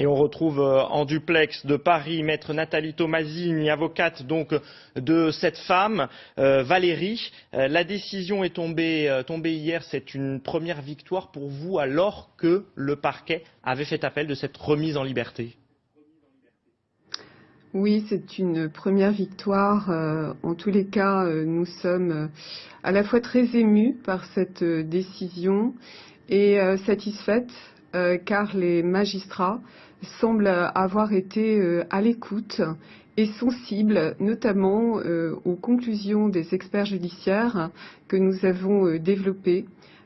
Et on retrouve en duplex de Paris maître Nathalie Tomasini, avocate donc de cette femme, Valérie. La décision est tombée hier. C'est une première victoire pour vous alors que le parquet avait fait appel de cette remise en liberté. Oui, c'est une première victoire. En tous les cas, nous sommes à la fois très émus par cette décision et satisfaites car les magistrats semblent avoir été à l'écoute et sensibles, notamment aux conclusions des experts judiciaires que nous avons développées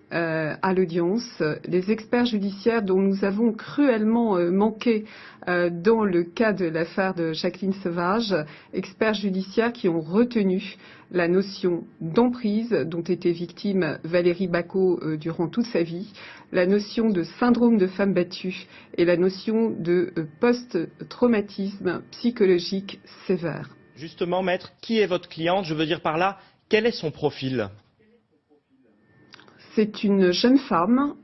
à l'audience. Les experts judiciaires dont nous avons cruellement manqué dans le cas de l'affaire de Jacqueline Sauvage, experts judiciaires qui ont retenu la notion d'emprise dont était victime Valérie Bacot durant toute sa vie, la notion de syndrome de femme battue et la notion de post-traumatisme psychologique sévère. Justement, maître, qui est votre cliente? Je veux dire par là, quel est son profil? C'est une jeune femme,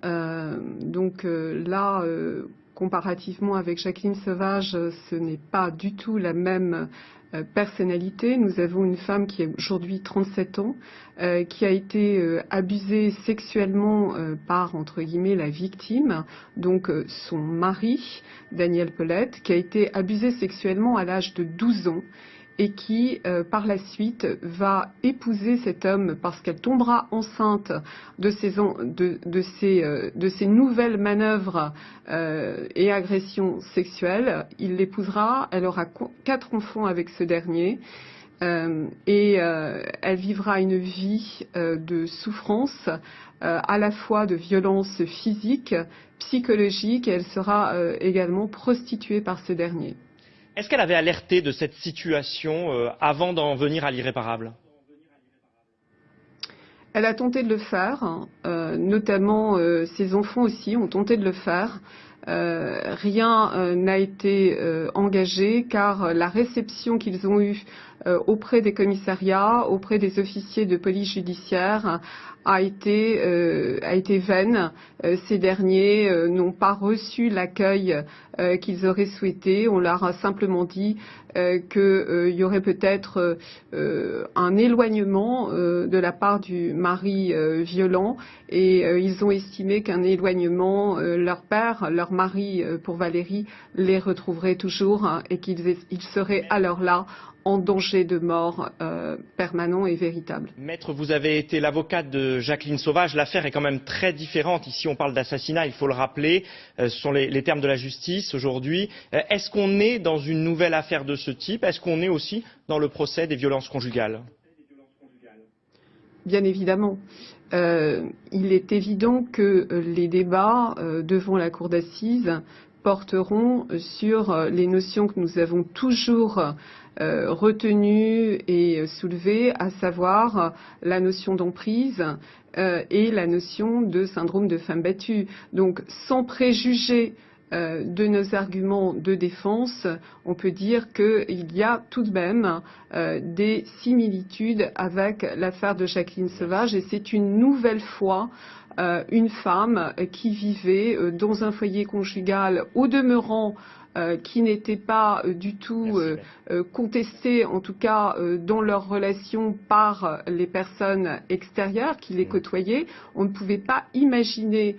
comparativement avec Jacqueline Sauvage, ce n'est pas du tout la même personnalité. Nous avons une femme qui a aujourd'hui 37 ans, qui a été abusée sexuellement par, entre guillemets, la victime, donc son mari, Daniel Paulette, qui a été abusé sexuellement à l'âge de 12 ans. Et qui, par la suite, va épouser cet homme parce qu'elle tombera enceinte de ces nouvelles manœuvres et agressions sexuelles. Il l'épousera, elle aura 4 enfants avec ce dernier. Elle vivra une vie de souffrance, à la fois de violence physique, psychologique, et elle sera également prostituée par ce dernier. Est-ce qu'elle avait alerté de cette situation avant d'en venir à l'irréparable? Elle a tenté de le faire, notamment ses enfants aussi ont tenté de le faire. Rien n'a été engagé car la réception qu'ils ont eue auprès des commissariats, auprès des officiers de police judiciaire a été vaine. Ces derniers n'ont pas reçu l'accueil qu'ils auraient souhaité. On leur a simplement dit qu'il y aurait peut-être un éloignement de la part du mari violent et ils ont estimé qu'un éloignement, leur père, leur mari pour Valérie, les retrouverait toujours et qu'ils seraient alors là en danger de mort permanent et véritable. Maître, vous avez été l'avocate de Jacqueline Sauvage. L'affaire est quand même très différente. Ici, on parle d'assassinat, il faut le rappeler. Ce sont les termes de la justice aujourd'hui. Est-ce qu'on est dans une nouvelle affaire de ce type? Est-ce qu'on est aussi dans le procès des violences conjugales? Bien évidemment. Il est évident que les débats devant la cour d'assises porteront sur les notions que nous avons toujours retenues et soulevées, à savoir la notion d'emprise et la notion de syndrome de femme battue. Donc, sans préjuger de nos arguments de défense, on peut dire qu'il y a tout de même des similitudes avec l'affaire de Jacqueline Sauvage et c'est une nouvelle fois une femme qui vivait dans un foyer conjugal au demeurant qui n'était pas du tout contesté, en tout cas dans leur relation par les personnes extérieures qui les côtoyaient. On ne pouvait pas imaginer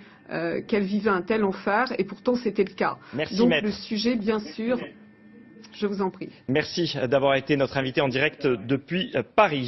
qu'elle vivait un tel enfer et pourtant c'était le cas. Merci, donc maître. Le sujet, bien sûr, je vous en prie. Merci d'avoir été notre invité en direct depuis Paris.